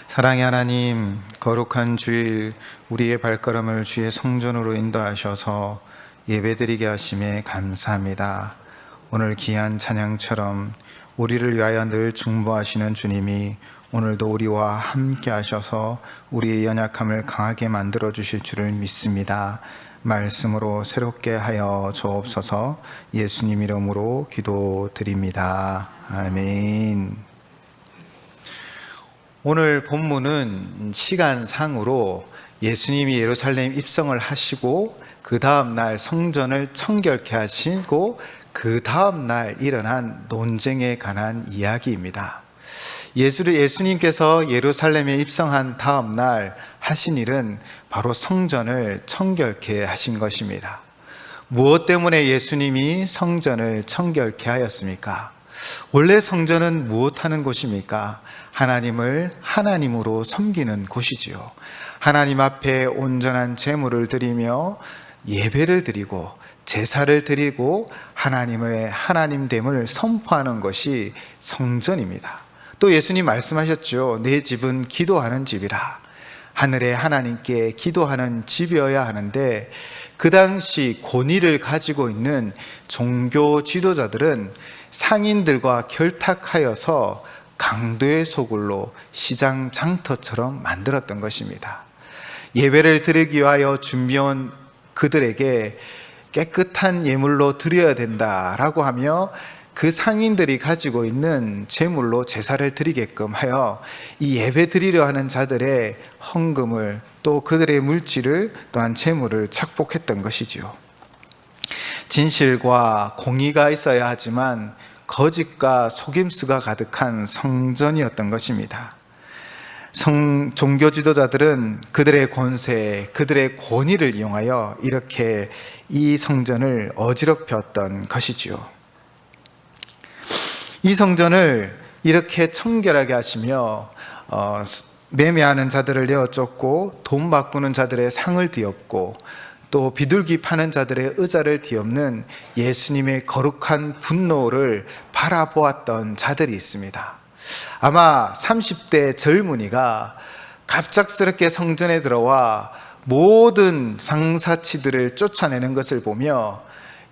사랑의 하나님, 거룩한 주일 우리의 발걸음을 주의 성전으로 인도하셔서 예배드리게 하심에 감사합니다. 오늘 귀한 찬양처럼 우리를 위하여 늘 중보하시는 주님이 오늘도 우리와 함께 하셔서 우리의 연약함을 강하게 만들어 주실 줄을 믿습니다. 말씀으로 새롭게 하여 주옵소서. 예수님 이름으로 기도드립니다. 아멘. 오늘 본문은 시간상으로 예수님이 예루살렘 입성을 하시고 그 다음날 성전을 청결케 하시고 그 다음날 일어난 논쟁에 관한 이야기입니다. 예수님께서 예루살렘에 입성한 다음날 하신 일은 바로 성전을 청결케 하신 것입니다. 무엇 때문에 예수님이 성전을 청결케 하였습니까? 원래 성전은 무엇하는 곳입니까? 하나님을 하나님으로 섬기는 곳이지요. 하나님 앞에 온전한 제물을 드리며 예배를 드리고 제사를 드리고 하나님의 하나님됨을 선포하는 것이 성전입니다. 또 예수님 말씀하셨죠. 내 집은 기도하는 집이라. 하늘의 하나님께 기도하는 집이어야 하는데 그 당시 권위를 가지고 있는 종교 지도자들은 상인들과 결탁하여서 강도의 소굴로 시장 장터처럼 만들었던 것입니다. 예배를 드리기 위하여 준비해온 그들에게 깨끗한 예물로 드려야 된다라고 하며 그 상인들이 가지고 있는 제물로 제사를 드리게끔 하여 이 예배 드리려 하는 자들의 헌금을 또 그들의 물질을 또한 제물을 착복했던 것이지요. 진실과 공의가 있어야 하지만 거짓과 속임수가 가득한 성전이었던 것입니다. 종교 지도자들은 그들의 권세, 그들의 권위를 이용하여 이렇게 이 성전을 어지럽혔던 것이지요. 이 성전을 이렇게 청결하게 하시며 매매하는 자들을 내어쫓고 돈 바꾸는 자들의 상을 뒤엎고 또 비둘기 파는 자들의 의자를 뒤엎는 예수님의 거룩한 분노를 바라보았던 자들이 있습니다. 아마 30대 젊은이가 갑작스럽게 성전에 들어와 모든 상사치들을 쫓아내는 것을 보며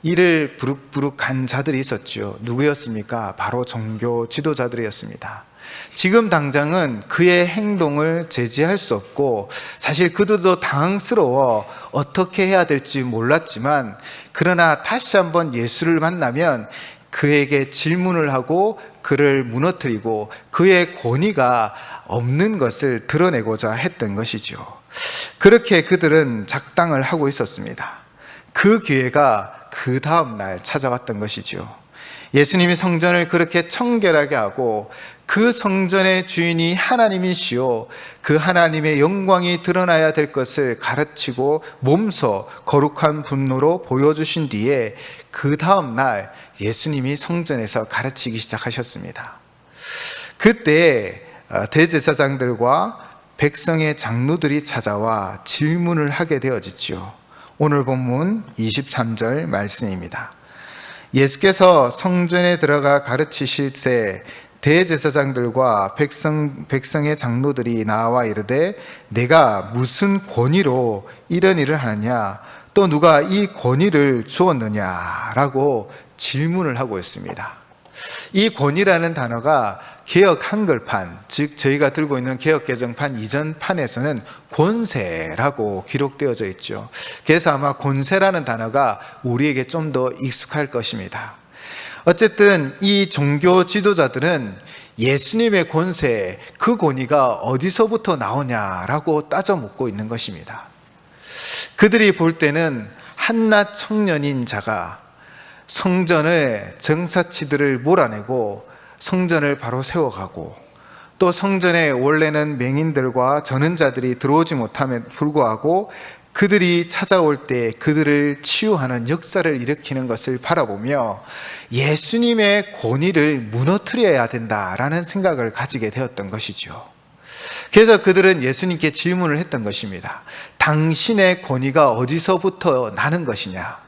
이를 부룩부룩 간 자들이 있었죠. 누구였습니까? 바로 종교 지도자들이었습니다. 지금 당장은 그의 행동을 제지할 수 없고 사실 그들도 당황스러워 어떻게 해야 될지 몰랐지만 그러나 다시 한번 예수를 만나면 그에게 질문을 하고 그를 무너뜨리고 그의 권위가 없는 것을 드러내고자 했던 것이죠. 그렇게 그들은 작당을 하고 있었습니다. 그 기회가 그 다음 날 찾아왔던 것이죠. 예수님이 성전을 그렇게 청결하게 하고 그 성전의 주인이 하나님이시오 그 하나님의 영광이 드러나야 될 것을 가르치고 몸소 거룩한 분노로 보여주신 뒤에 그 다음 날 예수님이 성전에서 가르치기 시작하셨습니다. 그때 대제사장들과 백성의 장로들이 찾아와 질문을 하게 되어지죠. 오늘 본문 23절 말씀입니다. 예수께서 성전에 들어가 가르치실 때 대제사장들과 백성의 장로들이 나와 이르되 내가 무슨 권위로 이런 일을 하느냐 또 누가 이 권위를 주었느냐라고 질문을 하고 있습니다. 이 권위라는 단어가 개역 한글판, 즉 저희가 들고 있는 개역개정판 이전 판에서는 권세라고 기록되어져 있죠. 그래서 아마 권세라는 단어가 우리에게 좀 더 익숙할 것입니다. 어쨌든 이 종교 지도자들은 예수님의 권세, 그 권위가 어디서부터 나오냐라고 따져 묻고 있는 것입니다. 그들이 볼 때는 한낱 청년인 자가 성전의 정사치들을 몰아내고 성전을 바로 세워가고 또 성전에 원래는 맹인들과 전은자들이 들어오지 못함에 불구하고 그들이 찾아올 때 그들을 치유하는 역사를 일으키는 것을 바라보며 예수님의 권위를 무너뜨려야 된다라는 생각을 가지게 되었던 것이죠. 그래서 그들은 예수님께 질문을 했던 것입니다. 당신의 권위가 어디서부터 나는 것이냐?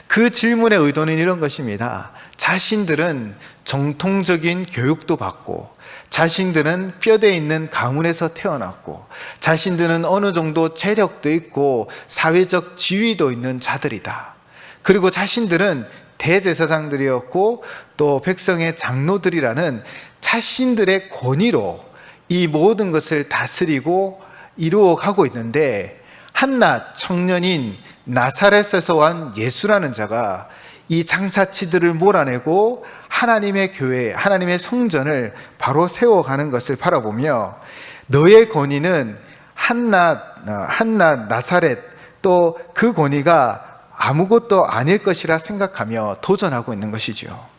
그 질문의 의도는 이런 것입니다. 자신들은 정통적인 교육도 받고, 자신들은 뼈대 있는 가문에서 태어났고, 자신들은 어느 정도 재력도 있고 사회적 지위도 있는 자들이다. 그리고 자신들은 대제사장들이었고 또 백성의 장로들이라는 자신들의 권위로 이 모든 것을 다스리고 이루어가고 있는데, 한낱 청년인 나사렛에서 온 예수라는 자가 이 장사치들을 몰아내고 하나님의 교회, 하나님의 성전을 바로 세워가는 것을 바라보며, 너의 권위는 한낱 나사렛, 또 그 권위가 아무것도 아닐 것이라 생각하며 도전하고 있는 것이죠.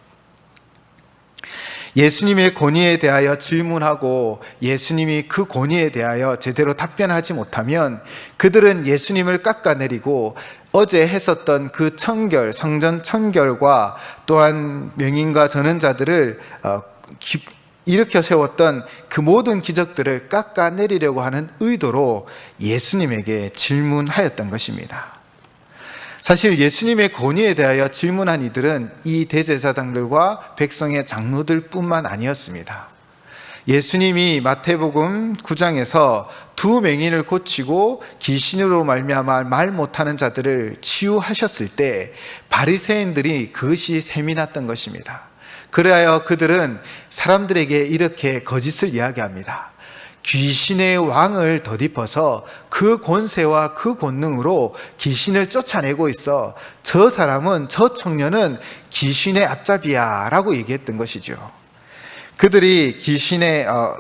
예수님의 권위에 대하여 질문하고 예수님이 그 권위에 대하여 제대로 답변하지 못하면 그들은 예수님을 깎아내리고 어제 했었던 그 청결, 성전 청결과 또한 명인과 전언자들을 일으켜 세웠던 그 모든 기적들을 깎아내리려고 하는 의도로 예수님에게 질문하였던 것입니다. 사실 예수님의 권위에 대하여 질문한 이들은 이 대제사장들과 백성의 장로들 뿐만 아니었습니다. 예수님이 마태복음 9장에서 두 맹인을 고치고 귀신으로 말미암아 말 못하는 자들을 치유하셨을 때 바리새인들이 그것이 셈이 났던 것입니다. 그래야 그들은 사람들에게 이렇게 거짓을 이야기합니다. 귀신의 왕을 덧입어서 그 권세와 그 권능으로 귀신을 쫓아내고 있어. 저 사람은, 저 청년은 귀신의 앞잡이야 라고 얘기했던 것이죠. 그들이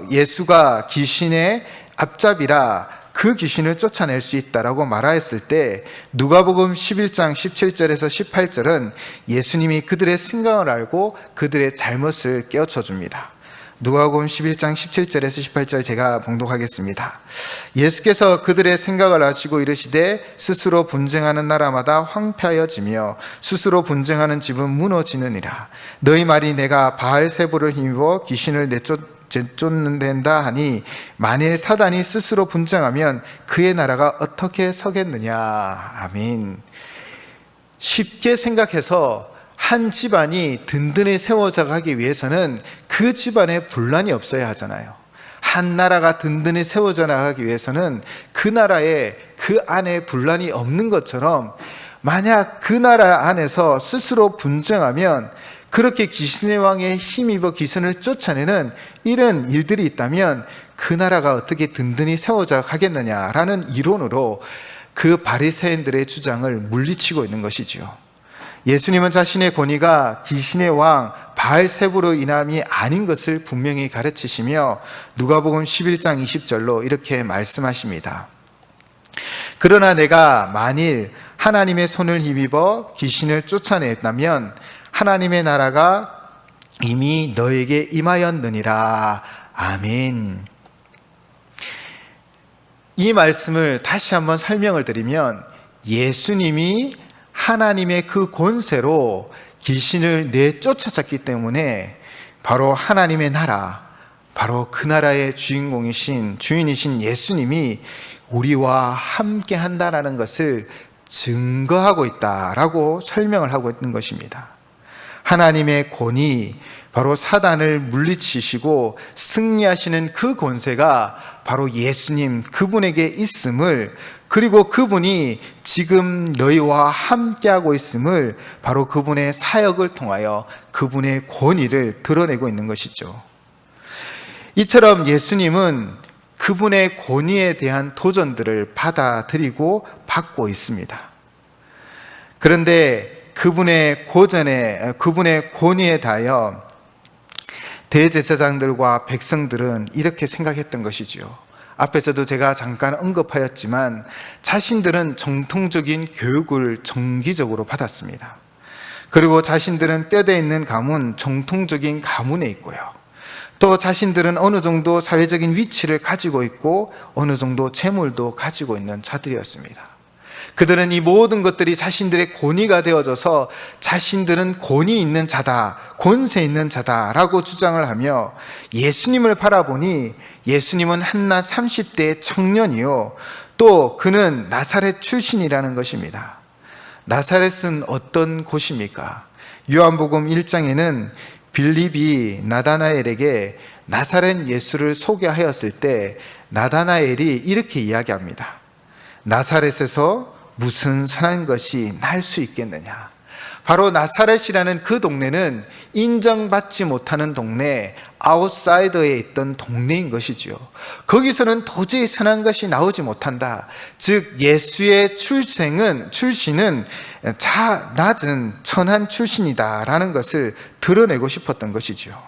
예수가 귀신의 앞잡이라 그 귀신을 쫓아낼 수 있다라고 말하였을 때 누가복음 11장 17절에서 18절은 예수님이 그들의 생각을 알고 그들의 잘못을 깨우쳐 줍니다. 누가복음 11장 17절에서 18절 제가 봉독하겠습니다. 예수께서 그들의 생각을 아시고 이르시되 스스로 분쟁하는 나라마다 황폐하여지며 스스로 분쟁하는 집은 무너지느니라. 너희 말이 내가 바알세부를 힘입어 귀신을 내쫓는다 하니 만일 사단이 스스로 분쟁하면 그의 나라가 어떻게 서겠느냐. 아멘. 쉽게 생각해서 한 집안이 든든히 세워져 가기 위해서는 그 집안에 분란이 없어야 하잖아요. 한 나라가 든든히 세워져 나가기 위해서는 그 나라에 그 안에 분란이 없는 것처럼, 만약 그 나라 안에서 스스로 분쟁하면 그렇게 귀신의 왕에 힘입어 귀신을 쫓아내는 이런 일들이 있다면 그 나라가 어떻게 든든히 세워져 가겠느냐라는 이론으로 그 바리새인들의 주장을 물리치고 있는 것이지요. 예수님은 자신의 권위가 귀신의 왕 바알세부로 인함이 아닌 것을 분명히 가르치시며 누가복음 11장 20절로 이렇게 말씀하십니다. 그러나 내가 만일 하나님의 손을 힘입어 귀신을 쫓아냈다면 하나님의 나라가 이미 너에게 임하였느니라. 아멘. 이 말씀을 다시 한번 설명을 드리면, 예수님이 하나님의 그 권세로 귀신을 내쫓아졌기 때문에 바로 하나님의 나라, 바로 그 나라의 주인이신 예수님이 우리와 함께 한다라는 것을 증거하고 있다라고 설명을 하고 있는 것입니다. 하나님의 권위, 바로 사단을 물리치시고 승리하시는 그 권세가 바로 예수님 그분에게 있음을, 그리고 그분이 지금 너희와 함께하고 있음을 바로 그분의 사역을 통하여 그분의 권위를 드러내고 있는 것이죠. 이처럼 예수님은 그분의 권위에 대한 도전들을 받아들이고 받고 있습니다. 그런데 그분의 권위에 대하여 대제사장들과 백성들은 이렇게 생각했던 것이지요. 앞에서도 제가 잠깐 언급하였지만 자신들은 정통적인 교육을 정기적으로 받았습니다. 그리고 자신들은 뼈대 있는 가문, 정통적인 가문에 있고요. 또 자신들은 어느 정도 사회적인 위치를 가지고 있고 어느 정도 재물도 가지고 있는 자들이었습니다. 그들은 이 모든 것들이 자신들의 권위가 되어져서 자신들은 권위 있는 자다, 권세 있는 자다라고 주장을 하며 예수님을 바라보니 예수님은 한낱 30대의 청년이요, 또 그는 나사렛 출신이라는 것입니다. 나사렛은 어떤 곳입니까? 요한복음 1장에는 빌립이 나다나엘에게 나사렛 예수를 소개하였을 때 나다나엘이 이렇게 이야기합니다. 나사렛에서 무슨 선한 것이 날 수 있겠느냐. 바로 나사렛이라는 그 동네는 인정받지 못하는 동네, 아웃사이더에 있던 동네인 것이지요. 거기서는 도저히 선한 것이 나오지 못한다. 즉 예수의 출신은 낮은 천한 출신이다라는 것을 드러내고 싶었던 것이지요.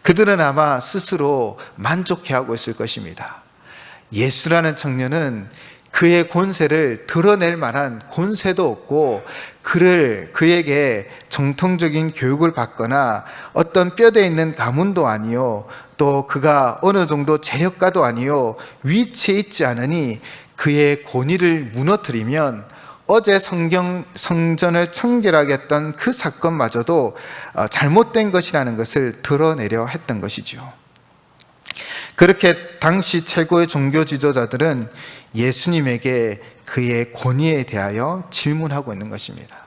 그들은 아마 스스로 만족해하고 있을 것입니다. 예수라는 청년은 그의 권세를 드러낼 만한 권세도 없고 그에게 정통적인 교육을 받거나 어떤 뼈대 있는 가문도 아니요, 또 그가 어느 정도 재력가도 아니요, 위치에 있지 않으니 그의 권위를 무너뜨리면 어제 성전을 청결하게 했던 그 사건마저도 잘못된 것이라는 것을 드러내려 했던 것이죠. 그렇게 당시 최고의 종교 지도자들은 예수님에게 그의 권위에 대하여 질문하고 있는 것입니다.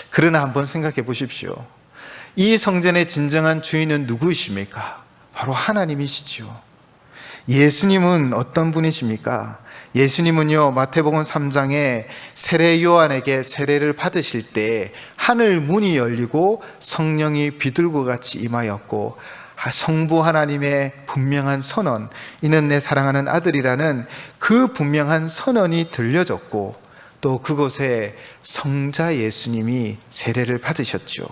그러나 한번 생각해 보십시오. 이 성전의 진정한 주인은 누구이십니까? 바로 하나님이시죠. 예수님은 어떤 분이십니까? 예수님은요, 마태복음 3장에 세례 요한에게 세례를 받으실 때 하늘 문이 열리고 성령이 비둘기와 같이 임하였고 성부 하나님의 분명한 선언, 이는 내 사랑하는 아들이라는 그 분명한 선언이 들려졌고, 또 그곳에 성자 예수님이 세례를 받으셨죠.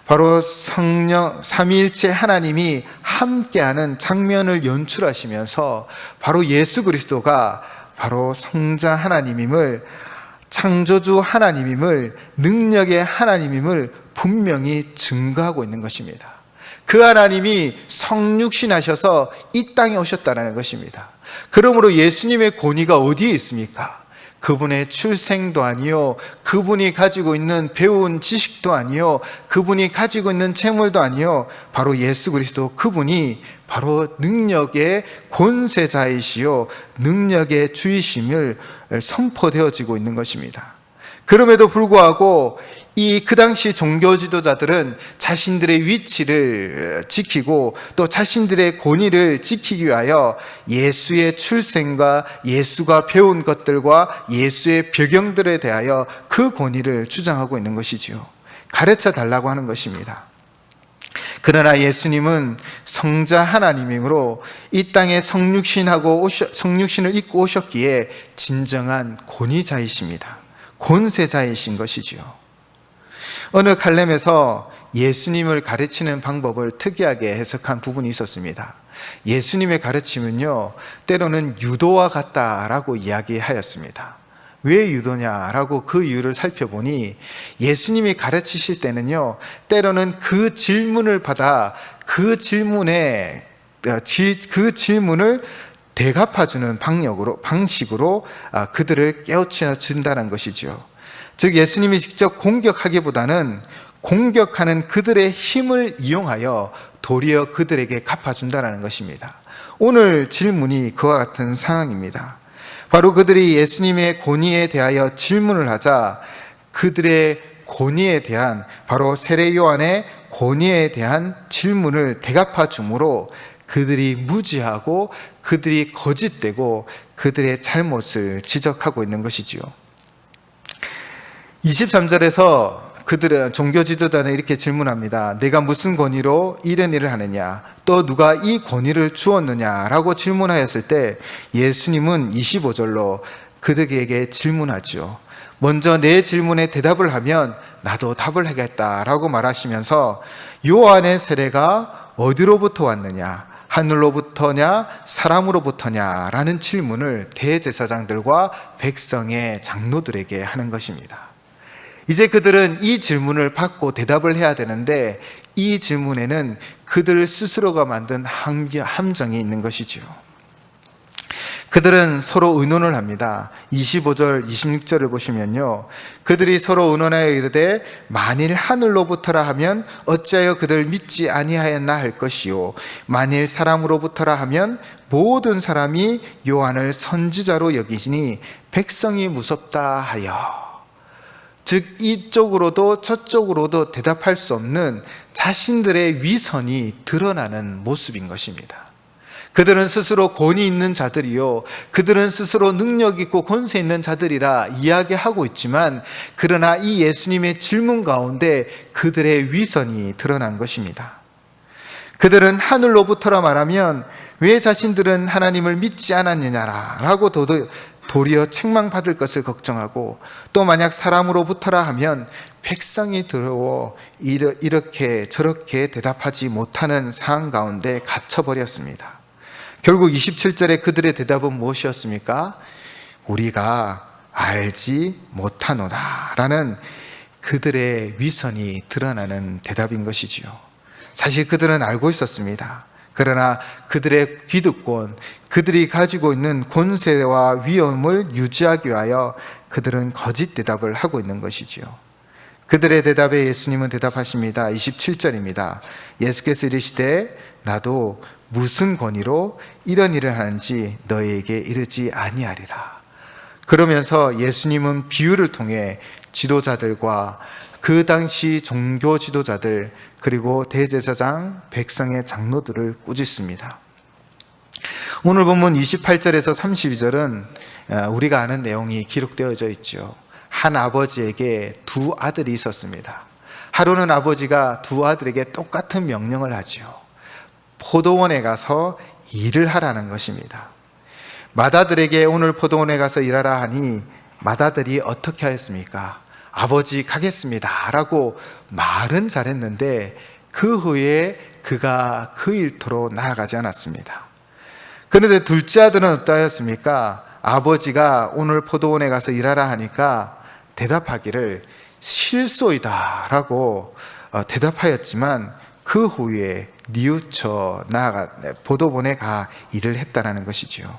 바로 성령 삼위일체 하나님이 함께하는 장면을 연출하시면서 바로 예수 그리스도가 바로 성자 하나님임을, 창조주 하나님임을, 능력의 하나님임을 분명히 증거하고 있는 것입니다. 그 하나님이 성육신하셔서 이 땅에 오셨다는 것입니다. 그러므로 예수님의 권위가 어디에 있습니까? 그분의 출생도 아니요, 그분이 가지고 있는 배운 지식도 아니요, 그분이 가지고 있는 재물도 아니요, 바로 예수 그리스도, 그분이 바로 능력의 권세자이시요 능력의 주이심을 선포되어지고 있는 것입니다. 그럼에도 불구하고 그 당시 종교 지도자들은 자신들의 위치를 지키고 또 자신들의 권위를 지키기 위하여 예수의 출생과 예수가 배운 것들과 예수의 배경들에 대하여 그 권위를 주장하고 있는 것이지요. 가르쳐 달라고 하는 것입니다. 그러나 예수님은 성자 하나님이므로 이 땅에 성육신을 입고 오셨기에 진정한 권위자이십니다. 권세자이신 것이지요. 어느 칼럼에서 예수님을 가르치는 방법을 특이하게 해석한 부분이 있었습니다. 예수님의 가르침은요, 때로는 유도와 같다라고 이야기하였습니다. 왜 유도냐라고 그 이유를 살펴보니 예수님이 가르치실 때는요, 때로는 그 질문을 받아 그 질문을 대갚아주는 방식으로 그들을 깨우쳐 준다는 것이죠. 즉 예수님이 직접 공격하기보다는 공격하는 그들의 힘을 이용하여 도리어 그들에게 갚아준다는 것입니다. 오늘 질문이 그와 같은 상황입니다. 바로 그들이 예수님의 권위에 대하여 질문을 하자 그들의 권위에 대한, 바로 세례 요한의 권위에 대한 질문을 대갚아 주므로 그들이 무지하고 그들이 거짓되고 그들의 잘못을 지적하고 있는 것이지요. 23절에서 그들은, 종교 지도자는 이렇게 질문합니다. 내가 무슨 권위로 이런 일을 하느냐? 또 누가 이 권위를 주었느냐? 라고 질문하였을 때 예수님은 25절로 그들에게 질문하죠. 먼저 내 질문에 대답을 하면 나도 답을 하겠다라고 말하시면서 요한의 세례가 어디로부터 왔느냐? 하늘로부터냐 사람으로부터냐? 라는 질문을 대제사장들과 백성의 장로들에게 하는 것입니다. 이제 그들은 이 질문을 받고 대답을 해야 되는데 이 질문에는 그들 스스로가 만든 함정이 있는 것이지요. 그들은 서로 의논을 합니다. 25절, 26절을 보시면요, 그들이 서로 의논하여 이르되 만일 하늘로부터라 하면 어찌하여 그들 믿지 아니하였나 할 것이요, 만일 사람으로부터라 하면 모든 사람이 요한을 선지자로 여기시니 백성이 무섭다 하여. 즉 이쪽으로도 저쪽으로도 대답할 수 없는 자신들의 위선이 드러나는 모습인 것입니다. 그들은 스스로 권위 있는 자들이요, 그들은 스스로 능력 있고 권세 있는 자들이라 이야기하고 있지만, 그러나 이 예수님의 질문 가운데 그들의 위선이 드러난 것입니다. 그들은 하늘로부터라 말하면 왜 자신들은 하나님을 믿지 않았느냐라고 도리어 책망받을 것을 걱정하고, 또 만약 사람으로부터라 하면 백성이 두려워 이렇게 저렇게 대답하지 못하는 상황 가운데 갇혀버렸습니다. 결국 27절에 그들의 대답은 무엇이었습니까? 우리가 알지 못하노라 라는 그들의 위선이 드러나는 대답인 것이지요. 사실 그들은 알고 있었습니다. 그러나 그들의 기득권, 그들이 가지고 있는 권세와 위엄을 유지하기 위하여 그들은 거짓 대답을 하고 있는 것이지요. 그들의 대답에 예수님은 대답하십니다. 27절입니다. 예수께서 이르시되 나도 무슨 권위로 이런 일을 하는지 너희에게 이르지 아니하리라. 그러면서 예수님은 비유를 통해 지도자들과 그 당시 종교 지도자들, 그리고 대제사장, 백성의 장로들을 꾸짖습니다. 오늘 본문 28절에서 32절은 우리가 아는 내용이 기록되어져 있죠. 한 아버지에게 두 아들이 있었습니다. 하루는 아버지가 두 아들에게 똑같은 명령을 하죠. 포도원에 가서 일을 하라는 것입니다. 맏아들에게 오늘 포도원에 가서 일하라 하니 맏아들이 어떻게 하였습니까? 아버지 가겠습니다 라고 말은 잘했는데 그 후에 그가 그 일터로 나아가지 않았습니다. 그런데 둘째 아들은 어떠하였습니까? 아버지가 오늘 포도원에 가서 일하라 하니까 대답하기를 실소이다 라고 대답하였지만 그 후에 뉘우쳐 나아가 포도원에 가 일을 했다는 것이죠.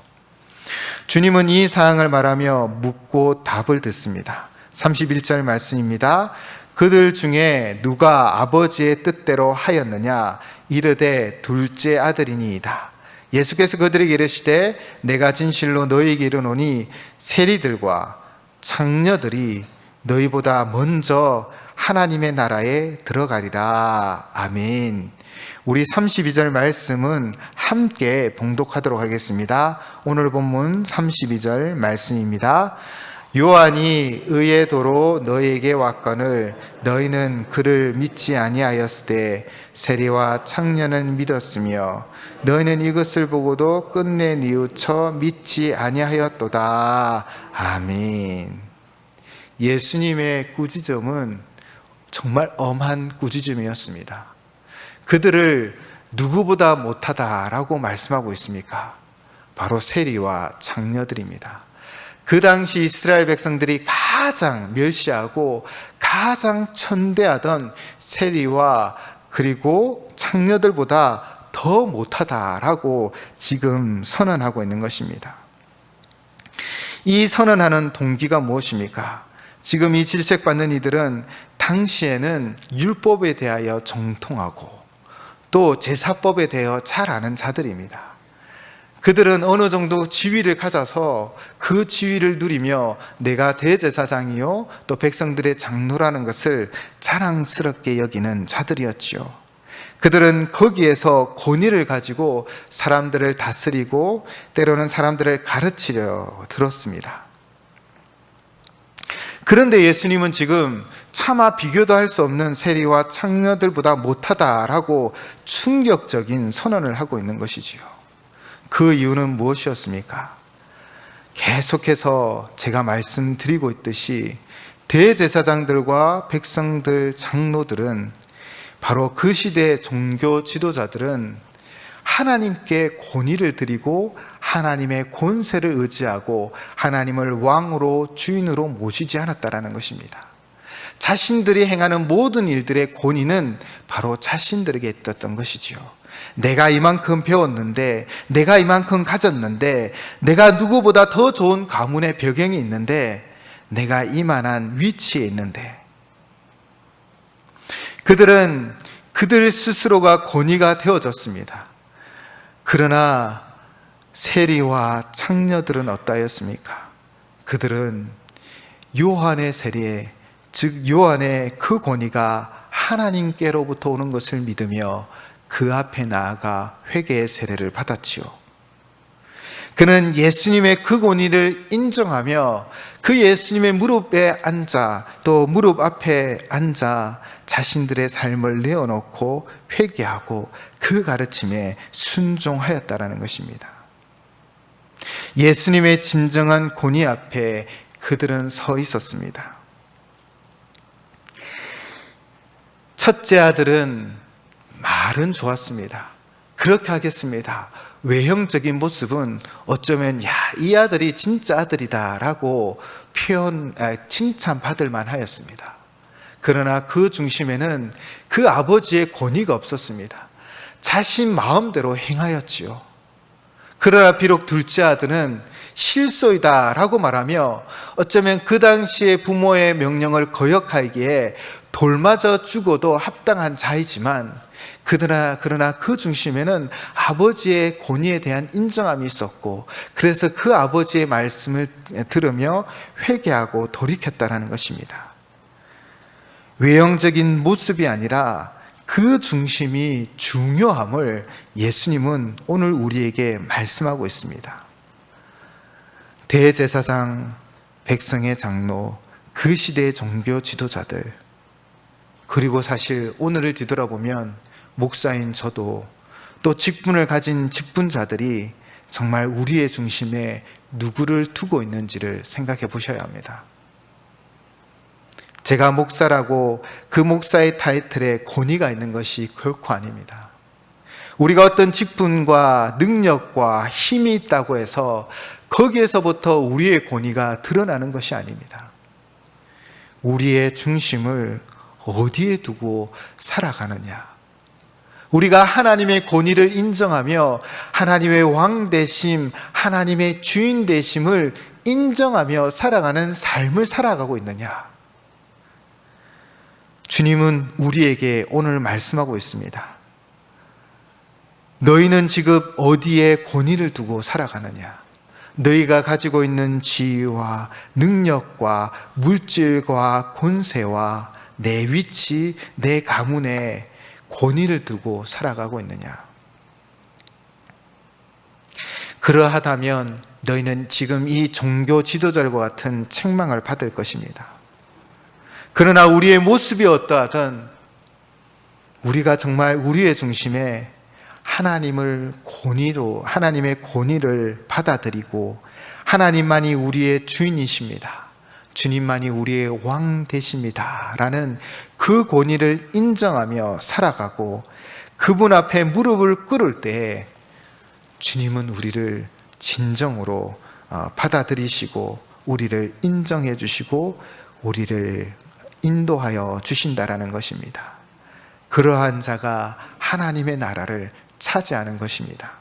주님은 이 사항을 말하며 묻고 답을 듣습니다. 31절 말씀입니다. 그들 중에 누가 아버지의 뜻대로 하였느냐? 이르되 둘째 아들이니이다. 예수께서 그들에게 이르시되 내가 진실로 너희에게 이르노니 세리들과 창녀들이 너희보다 먼저 하나님의 나라에 들어가리라. 아멘. 우리 32절 말씀은 함께 봉독하도록 하겠습니다. 오늘 본문 32절 말씀입니다. 요한이 의의 도로 너희에게 왔거늘 너희는 그를 믿지 아니하였으되 세리와 창녀는 믿었으며 너희는 이것을 보고도 끝내 뉘우쳐 믿지 아니하였도다. 아멘. 예수님의 꾸짖음은 정말 엄한 꾸짖음이었습니다. 그들을 누구보다 못하다라고 말씀하고 있습니까? 바로 세리와 창녀들입니다. 그 당시 이스라엘 백성들이 가장 멸시하고 가장 천대하던 세리와 그리고 창녀들보다 더 못하다라고 지금 선언하고 있는 것입니다. 이 선언하는 동기가 무엇입니까? 지금 이 질책받는 이들은 당시에는 율법에 대하여 정통하고 또 제사법에 대하여 잘 아는 자들입니다. 그들은 어느 정도 지위를 가져서 그 지위를 누리며 내가 대제사장이요 또 백성들의 장로라는 것을 자랑스럽게 여기는 자들이었죠. 그들은 거기에서 권위를 가지고 사람들을 다스리고 때로는 사람들을 가르치려 들었습니다. 그런데 예수님은 지금 차마 비교도 할 수 없는 세리와 창녀들보다 못하다라고 충격적인 선언을 하고 있는 것이지요. 그 이유는 무엇이었습니까? 계속해서 제가 말씀드리고 있듯이 대제사장들과 백성들, 장로들은 바로 그 시대의 종교 지도자들은 하나님께 권위를 드리고 하나님의 권세를 의지하고 하나님을 왕으로 주인으로 모시지 않았다라는 것입니다. 자신들이 행하는 모든 일들의 권위는 바로 자신들에게 있었던 것이지요. 내가 이만큼 배웠는데, 내가 이만큼 가졌는데, 내가 누구보다 더 좋은 가문의 배경이 있는데, 내가 이만한 위치에 있는데, 그들은 그들 스스로가 권위가 되어졌습니다. 그러나 세리와 창녀들은 어떠하였습니까? 그들은 요한의 세리에 즉 요한의 그 권위가 하나님께로부터 오는 것을 믿으며 그 앞에 나아가 회개의 세례를 받았지요. 그는 예수님의 그 권위를 인정하며 그 예수님의 무릎에 앉아 또 무릎 앞에 앉아 자신들의 삶을 내어놓고 회개하고 그 가르침에 순종하였다라는 것입니다. 예수님의 진정한 권위 앞에 그들은 서 있었습니다. 첫째 아들은 말은 좋았습니다. 그렇게 하겠습니다. 외형적인 모습은 어쩌면 이 아들이 진짜 아들이다라고 칭찬받을 만하였습니다. 그러나 그 중심에는 그 아버지의 권위가 없었습니다. 자신 마음대로 행하였지요. 그러나 비록 둘째 아들은 실소이다라고 말하며 어쩌면 그 당시에 부모의 명령을 거역하기에 돌맞아 죽어도 합당한 자이지만 그러나 그 중심에는 아버지의 권위에 대한 인정함이 있었고 그래서 그 아버지의 말씀을 들으며 회개하고 돌이켰다라는 것입니다. 외형적인 모습이 아니라 그 중심이 중요함을 예수님은 오늘 우리에게 말씀하고 있습니다. 대제사장, 백성의 장로, 그 시대의 종교 지도자들, 그리고 사실 오늘을 뒤돌아보면 목사인 저도 또 직분을 가진 직분자들이 정말 우리의 중심에 누구를 두고 있는지를 생각해 보셔야 합니다. 제가 목사라고 그 목사의 타이틀에 권위가 있는 것이 결코 아닙니다. 우리가 어떤 직분과 능력과 힘이 있다고 해서 거기에서부터 우리의 권위가 드러나는 것이 아닙니다. 우리의 중심을 어디에 두고 살아가느냐? 우리가 하나님의 권위를 인정하며 하나님의 왕 되심, 하나님의 주인 되심을 인정하며 살아가는 삶을 살아가고 있느냐? 주님은 우리에게 오늘 말씀하고 있습니다. 너희는 지금 어디에 권위를 두고 살아가느냐? 너희가 가지고 있는 지위와 능력과 물질과 권세와 내 위치, 내 가문에 권위를 두고 살아가고 있느냐? 그러하다면 너희는 지금 이 종교 지도자들과 같은 책망을 받을 것입니다. 그러나 우리의 모습이 어떠하든 우리가 정말 우리의 중심에 하나님의 권위를 받아들이고 하나님만이 우리의 주인이십니다. 주님만이 우리의 왕 되십니다. 라는 그 권위를 인정하며 살아가고 그분 앞에 무릎을 꿇을 때 주님은 우리를 진정으로 받아들이시고 우리를 인정해 주시고 우리를 인도하여 주신다라는 것입니다. 그러한 자가 하나님의 나라를 차지하는 것입니다.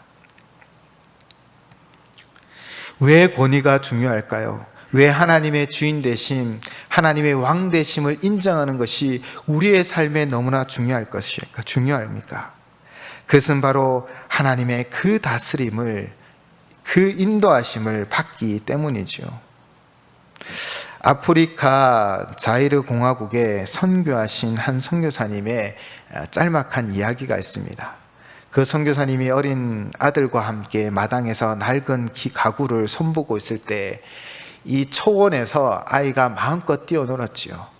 왜 권위가 중요할까요? 왜 하나님의 주인 되심, 하나님의 왕 되심을 인정하는 것이 우리의 삶에 너무나 중요합니까? 그것은 바로 하나님의 그 다스림을, 그 인도하심을 받기 때문이죠. 아프리카 자이르 공화국에 선교하신 한 선교사님의 짤막한 이야기가 있습니다. 그 선교사님이 어린 아들과 함께 마당에서 낡은 가구를 손보고 있을 때 이 초원에서 아이가 마음껏 뛰어놀았지요.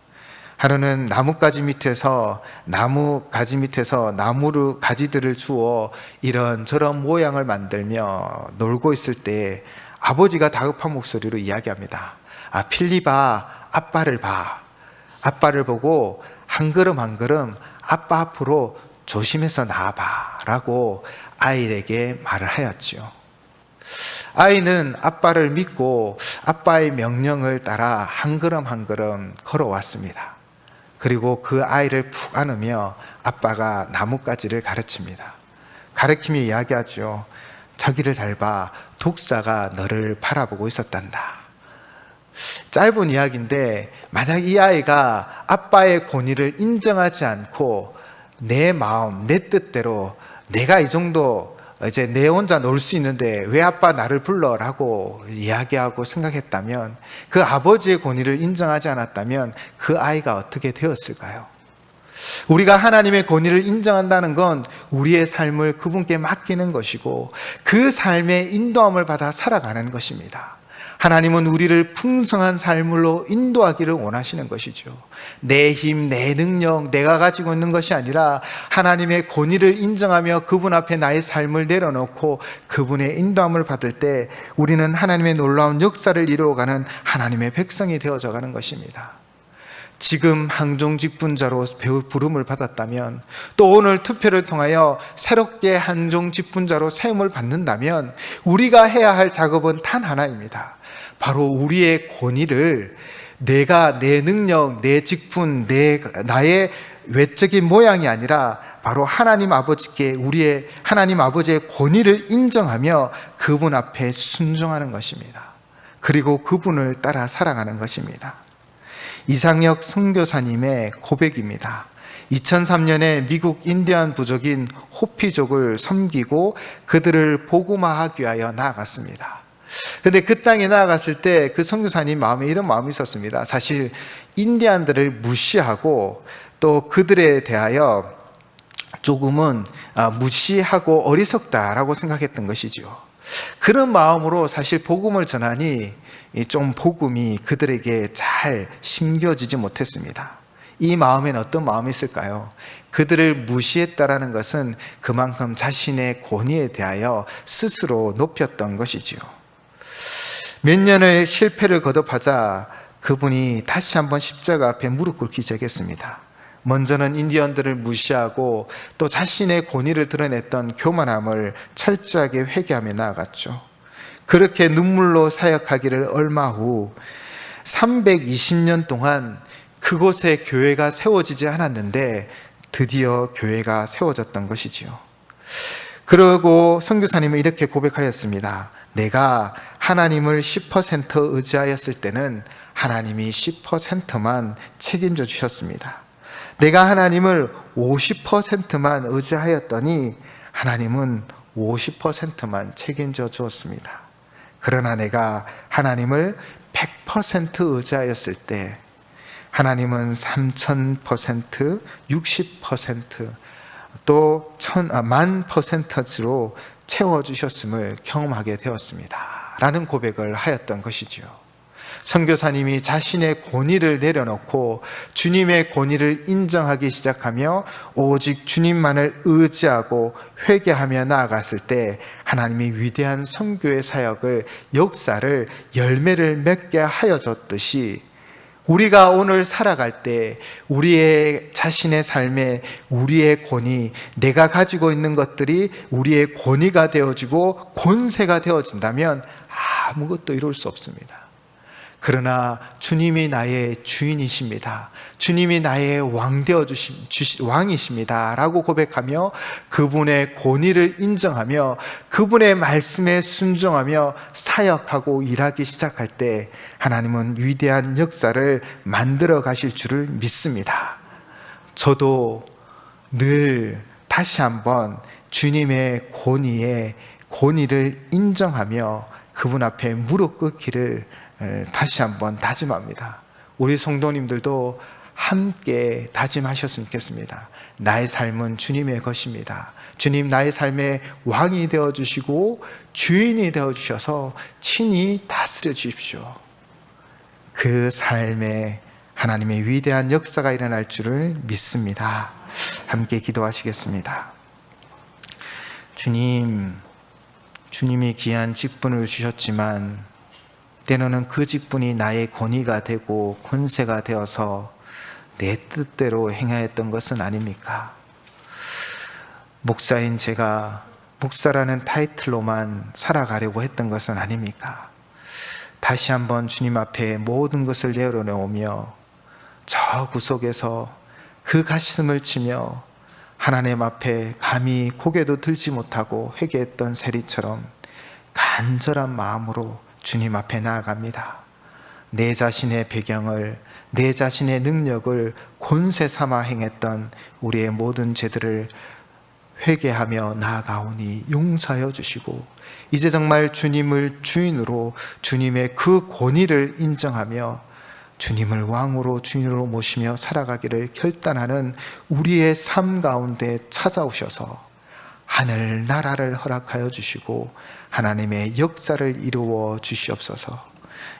하루는 나무가지 밑에서 나무를 가지들을 주워 이런저런 모양을 만들며 놀고 있을 때 아버지가 다급한 목소리로 이야기합니다. 필립아, 아빠를 봐. 아빠를 보고 한 걸음 한 걸음 아빠 앞으로 조심해서 나와봐 라고 아이에게 말을 하였지요. 아이는 아빠를 믿고 아빠의 명령을 따라 한 걸음 한 걸음 걸어왔습니다. 그리고 그 아이를 푹 안으며 아빠가 나뭇가지를 가르칩니다. 가르치며 이야기하죠. 저기를 잘 봐. 독사가 너를 바라보고 있었단다. 짧은 이야기인데 만약 이 아이가 아빠의 권위를 인정하지 않고 내 마음, 내 뜻대로 내가 이 정도 이제 내 혼자 놀 수 있는데 왜 아빠 나를 불러라고 이야기하고 생각했다면, 그 아버지의 권위를 인정하지 않았다면 그 아이가 어떻게 되었을까요? 우리가 하나님의 권위를 인정한다는 건 우리의 삶을 그분께 맡기는 것이고 그 삶의 인도함을 받아 살아가는 것입니다. 하나님은 우리를 풍성한 삶으로 인도하기를 원하시는 것이죠. 내 힘, 내 능력, 내가 가지고 있는 것이 아니라 하나님의 권위를 인정하며 그분 앞에 나의 삶을 내려놓고 그분의 인도함을 받을 때 우리는 하나님의 놀라운 역사를 이루어가는 하나님의 백성이 되어져 가는 것입니다. 지금 항종직분자로 부름을 받았다면, 또 오늘 투표를 통하여 새롭게 항종직분자로 세움을 받는다면 우리가 해야 할 작업은 단 하나입니다. 바로 우리의 권위를 내가, 내 능력, 내 직분, 나의 외적인 모양이 아니라 바로 하나님 아버지께 우리의 하나님 아버지의 권위를 인정하며 그분 앞에 순종하는 것입니다. 그리고 그분을 따라 살아가는 것입니다. 이상혁 선교사님의 고백입니다. 2003년에 미국 인디안 부족인 호피족을 섬기고 그들을 복음화하기 위하여 나아갔습니다. 그런데 그 땅에 나아갔을 때 그 선교사님 마음에 이런 마음이 있었습니다. 사실 인디안들을 무시하고 또 그들에 대하여 조금은 무시하고 어리석다라고 생각했던 것이죠. 그런 마음으로 사실 복음을 전하니 좀 복음이 그들에게 잘 심겨지지 못했습니다. 이 마음엔 어떤 마음이 있을까요? 그들을 무시했다라는 것은 그만큼 자신의 권위에 대하여 스스로 높였던 것이지요. 몇 년의 실패를 거듭하자 그분이 다시 한번 십자가 앞에 무릎 꿇기 시작했습니다. 먼저는 인디언들을 무시하고 또 자신의 권위를 드러냈던 교만함을 철저하게 회개하며 나아갔죠. 그렇게 눈물로 사역하기를 얼마 후 320년 동안 그곳에 교회가 세워지지 않았는데 드디어 교회가 세워졌던 것이지요. 그러고 선교사님은 이렇게 고백하였습니다. 내가 하나님을 10% 의지하였을 때는 하나님이 10%만 책임져 주셨습니다. 내가 하나님을 50%만 의지하였더니 하나님은 50%만 책임져 주었습니다. 그러나 내가 하나님을 100% 의지하였을 때 하나님은 3000%, 60%, 또 10,000%로 채워주셨음을 경험하게 되었습니다 라는 고백을 하였던 것이지요. 선교사님이 자신의 권위를 내려놓고 주님의 권위를 인정하기 시작하며 오직 주님만을 의지하고 회개하며 나아갔을 때 하나님이 위대한 선교의 사역을, 역사를, 열매를 맺게 하여 줬듯이 우리가 오늘 살아갈 때 우리의 자신의 삶에 우리의 권위, 내가 가지고 있는 것들이 우리의 권위가 되어지고 권세가 되어진다면 아무것도 이룰 수 없습니다. 그러나 주님이 나의 주인이십니다. 주님이 나의 왕이십니다 라고 고백하며 그분의 권위를 인정하며 그분의 말씀에 순종하며 사역하고 일하기 시작할 때 하나님은 위대한 역사를 만들어 가실 줄을 믿습니다. 저도 늘 다시 한번 주님의 권위를 인정하며 그분 앞에 무릎 꿇기를 다시 한번 다짐합니다. 우리 성도님들도 함께 다짐하셨으면 좋겠습니다. 나의 삶은 주님의 것입니다. 주님 나의 삶의 왕이 되어주시고 주인이 되어주셔서 친히 다스려 주십시오. 그 삶에 하나님의 위대한 역사가 일어날 줄을 믿습니다. 함께 기도하시겠습니다. 주님이 귀한 직분을 주셨지만 때로는 그 직분이 나의 권위가 되고 권세가 되어서 내 뜻대로 행하였던 것은 아닙니까? 목사인 제가 목사라는 타이틀로만 살아가려고 했던 것은 아닙니까? 다시 한번 주님 앞에 모든 것을 내려놓으며 저 구석에서 그 가슴을 치며 하나님 앞에 감히 고개도 들지 못하고 회개했던 세리처럼 간절한 마음으로 주님 앞에 나아갑니다. 내 자신의 배경을, 내 자신의 능력을 권세 삼아 행했던 우리의 모든 죄들을 회개하며 나아가오니 용서하여 주시고 이제 정말 주님을 주인으로 주님의 그 권위를 인정하며 주님을 왕으로 주인으로 모시며 살아가기를 결단하는 우리의 삶 가운데 찾아오셔서 하늘 나라를 허락하여 주시고 하나님의 역사를 이루어 주시옵소서.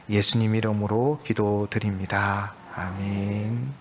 예수님 이름으로 기도드립니다. 아멘.